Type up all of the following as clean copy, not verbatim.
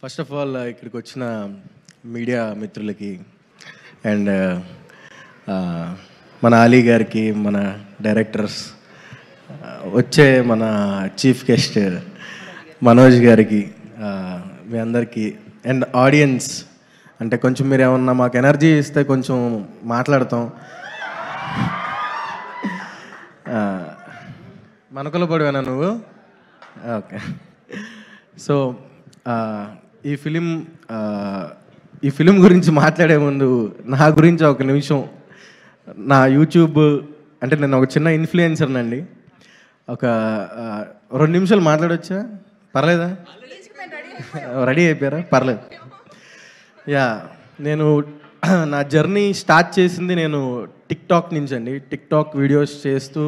First of all ఇక్కడికి వచ్చిన media మిత్రులకి అండ్ మన అలీ గారికి, మన డైరెక్టర్స్, వచ్చే మన చీఫ్ గెస్ట్ మనోజ్ గారికి, మీ అందరికీ అండ్ ఆడియన్స్, అంటే కొంచెం మీరు ఏమన్నా మాకు ఎనర్జీ ఇస్తే కొంచెం మాట్లాడతాం. మనకుల పడివేనా నువ్వు? ఓకే. సో ఈ ఫిలిం గురించి మాట్లాడే ముందు నా గురించి ఒక నిమిషం, నా యూట్యూబ్, అంటే నేను ఒక చిన్న ఇన్ఫ్లుయెన్సర్నండి. ఒక 2 నిమిషాలు మాట్లాడొచ్చా? పర్లేదా? రెడీ అయిపోయారా? పర్లేదు. నేను నా జర్నీ స్టార్ట్ చేసింది నేను టిక్టాక్ నుంచి అండి. టిక్టాక్ వీడియోస్ చేస్తూ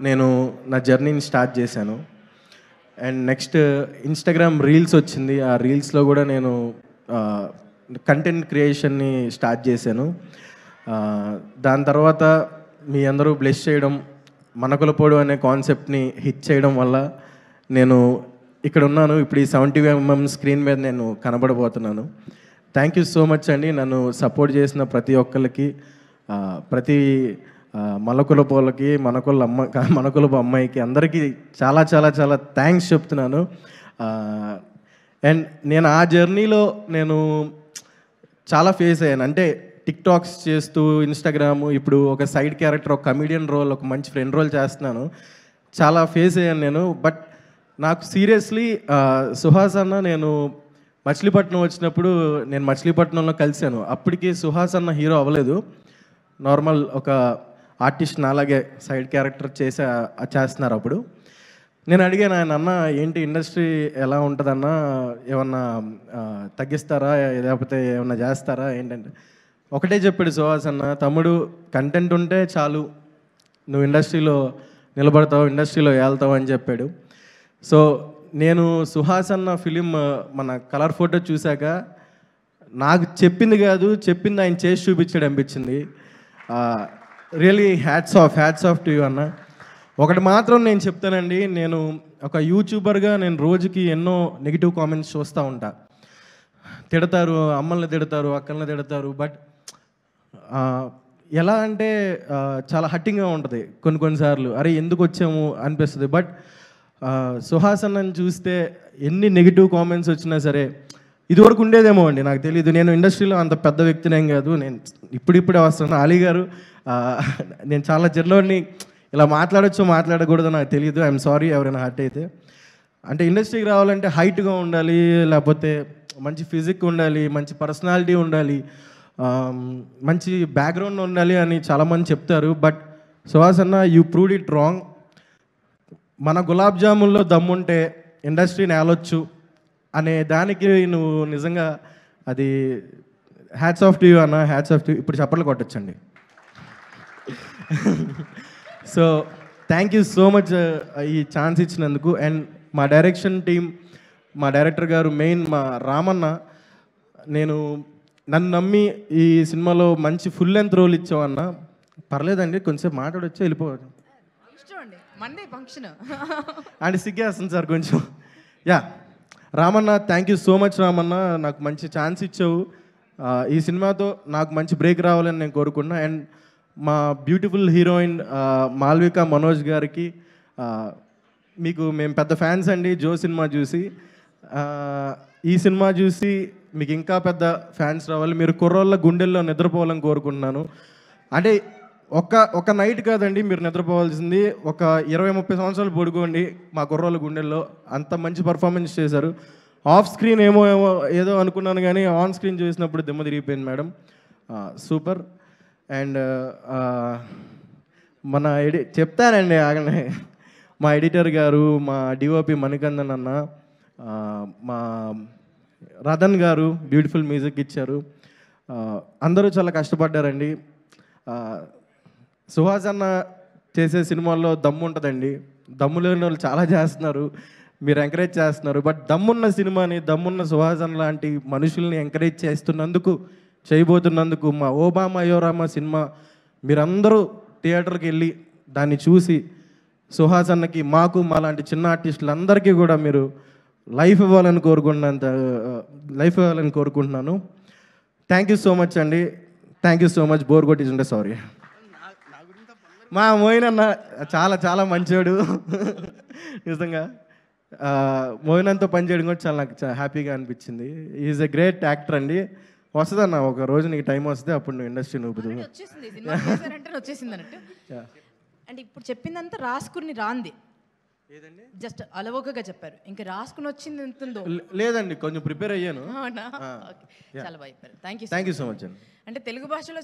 నేను నా జర్నీని స్టార్ట్ చేశాను. అండ్ నెక్స్ట్ ఇన్స్టాగ్రామ్ రీల్స్ వచ్చింది. ఆ రీల్స్లో కూడా నేను కంటెంట్ క్రియేషన్ని స్టార్ట్ చేశాను. దాని తర్వాత మీ అందరూ బ్లెస్ చేయడం, మనకులపోడు అనే కాన్సెప్ట్ని హిట్ చేయడం వల్ల నేను ఇక్కడ ఉన్నాను. ఇప్పుడు ఈ 70mm స్క్రీన్ మీద నేను కనబడబోతున్నాను. థ్యాంక్ యూ సో మచ్ అండి. నన్ను సపోర్ట్ చేసిన ప్రతి ఒక్కరికి, ప్రతి మలకులపోలకి, మనకులపు అమ్మాయికి, అందరికీ చాలా చాలా చాలా థ్యాంక్స్ చెప్తున్నాను. అండ్ నేను ఆ జర్నీలో నేను చాలా ఫేస్ అయ్యాను. అంటే టిక్టాక్స్ చేస్తూ, ఇన్స్టాగ్రాము, ఇప్పుడు ఒక సైడ్ క్యారెక్టర్, ఒక కమీడియన్ రోల్, ఒక మంచి ఫ్రెండ్ రోల్ చేస్తున్నాను. చాలా ఫేస్ అయ్యాను నేను. బట్ నాకు సీరియస్లీ సుహాస్ అన్న, నేను మచిలీపట్నం వచ్చినప్పుడు నేను మచిలీపట్నంలో కలిశాను. అప్పటికి సుహాస్ అన్న హీరో అవ్వలేదు, నార్మల్ ఒక ఆర్టిస్ట్, నాలాగే సైడ్ క్యారెక్టర్ చేస్తున్నారు. అప్పుడు నేను అడిగాను ఆయన, అన్న ఏంటి ఇండస్ట్రీ ఎలా ఉంటుందన్న, ఏమన్నా తగ్గిస్తారా, లేకపోతే ఏమన్నా చేస్తారా ఏంటంటే, ఒకటే చెప్పాడు సుహాస్ అన్న, తమ్ముడు కంటెంట్ ఉంటే చాలు, నువ్వు ఇండస్ట్రీలో నిలబడతావు, ఇండస్ట్రీలో వెళ్తావు అని చెప్పాడు. సో నేను సుహాస్ అన్న ఫిలిం, మన కలర్ ఫోటో చూశాక నాకు చెప్పింది కాదు, చెప్పింది ఆయన చేసి చూపించాడు అనిపించింది. Really hats off to you అన్న. ఒకటి మాత్రం నేను చెప్తానండి, నేను ఒక యూట్యూబర్గా నేను రోజుకి ఎన్నో నెగిటివ్ కామెంట్స్ చూస్తూ ఉంటా. తిడతారు, అమ్మల్ని తిడతారు, అక్కల్ని తిడతారు. బట్ ఎలా అంటే చాలా హట్టింగ్గా ఉంటుంది కొన్నిసార్లు. అరే ఎందుకు వచ్చాము అనిపిస్తుంది. బట్ సుహాస్ అన్నని చూస్తే ఎన్ని నెగిటివ్ కామెంట్స్ వచ్చినా సరే, ఇదివరకు ఉండేదేమో అండి, నాకు తెలియదు. నేను ఇండస్ట్రీలో అంత పెద్ద వ్యక్తినేం కాదు, నేను ఇప్పుడిప్పుడే వస్తున్నాను. అలీ గారు, నేను చాలా జర్లోని ఇలా మాట్లాడకూడదో నాకు తెలియదు. ఐఎమ్ సారీ ఎవరైనా హర్ట్ అయితే. అంటే ఇండస్ట్రీకి రావాలంటే హైట్గా ఉండాలి, లేకపోతే మంచి ఫిజిక్ ఉండాలి, మంచి పర్సనాలిటీ ఉండాలి, మంచి బ్యాక్గ్రౌండ్ ఉండాలి అని చాలామంది చెప్తారు. బట్ సుహాస్ అన్న, యూ ప్రూవ్డ్ ఇట్ రాంగ్. మన గులాబ్ జాముల్లో దమ్ముంటే ఇండస్ట్రీని ఏలొచ్చు అనే దానికి నువ్వు నిజంగా అది హ్యాట్స్ ఆఫ్ టు యూ అన్న, హ్యాట్స్ ఆఫ్ టు. ఇప్పుడు చప్పట్లు కొట్టొచ్చండి. So thank you so much ఈ ఛాన్స్ ఇచ్చినందుకు. అండ్ మా డైరెక్షన్ టీం, మా డైరెక్టర్ గారు, మెయిన్ మా రామన్న, నన్ను నమ్మి ఈ సినిమాలో మంచి ఫుల్ లెంత్ రోల్ ఇచ్చావన్న. పర్లేదండి, కొంచెంసేపు మాట్లాడొచ్చా, వెళ్ళిపోవచ్చు అంటే సిగ్గేస్తుంది సార్ కొంచెం. Ramanna, thank you so much Ramanna, నాకు మంచి ఛాన్స్ ఇచ్చావు. ఈ సినిమాతో నాకు మంచి బ్రేక్ రావాలని నేను కోరుకున్నా. అండ్ మా బ్యూటిఫుల్ హీరోయిన్ మాల్విక మనోజ్ గారికి, మేము పెద్ద ఫ్యాన్స్ అండి జో సినిమా చూసి. ఈ సినిమా చూసి మీకు ఇంకా పెద్ద ఫ్యాన్స్ రావాలి, మీరు కుర్రోళ్ళ గుండెల్లో నిద్రపోవాలని కోరుకుంటున్నాను. అంటే ఒక నైట్ కాదండి మీరు నిద్రపోవాల్సింది, ఒక 20-30 సంవత్సరాలు పడుకోండి మా కుర్రోళ్ళ గుండెల్లో. అంత మంచి పర్ఫార్మెన్స్ చేశారు. ఆఫ్ స్క్రీన్ ఏదో అనుకున్నాను, కానీ ఆన్ స్క్రీన్ చూసినప్పుడు దిమ్మ తిరిగిపోయింది మేడం. సూపర్. అండ్ చెప్తానండి ఆగనే, మా ఎడిటర్ గారు, మా డిఓపి మణికందన్ అన్న, మా రతన్ గారు బ్యూటిఫుల్ మ్యూజిక్ ఇచ్చారు. అందరూ చాలా కష్టపడ్డారండి. సుహాస్ అన్న చేసే సినిమాల్లో దమ్ము ఉంటుందండి. దమ్ము లేని వాళ్ళు చాలా చేస్తున్నారు, మీరు ఎంకరేజ్ చేస్తున్నారు. బట్ దమ్మున్న సినిమాని, దమ్మున్న సుహాస్ అన్న లాంటి మనుషుల్ని ఎంకరేజ్ చేయబోతున్నందుకు మా ఓబామా అయోరామా సినిమా మీరందరూ థియేటర్కి వెళ్ళి దాన్ని చూసి సుహాస్ అన్నకి, మాకు, మా లాంటి చిన్న ఆర్టిస్టులందరికీ కూడా మీరు లైఫ్ ఇవ్వాలని కోరుకుంటున్నాను. థ్యాంక్ యూ సో మచ్ అండి. Thank you so much. Bore కొట్టించుంటే సారీ. మా మోయిన్ అన్న చాలా చాలా మంచోడు నిజంగా. మోయిన్ అన్నతో పనిచేయడం కూడా చాలా నాకు హ్యాపీగా అనిపించింది. ఈజ్ ఎ గ్రేట్ యాక్టర్ అండి. వస్తుందన్న ఒక రోజు నీకు టైం వస్తే అప్పుడు నువ్వు ఇండస్ట్రీ నూపుదు. వచ్చేసింది అన్నట్టు. అంటే ఇప్పుడు చెప్పిందంతా రాసుకుని రాంది, జస్ట్ అలవోకగా చెప్పారు. ఇంకా రాసుకుని వచ్చింది ఎంత ఉందో లేదండి, కొంచెం ప్రిపేర్ అయ్యాను. చాలా బాగా చెప్పారు. థ్యాంక్ యూ సో మచ్ అండి. అంటే తెలుగు భాషలో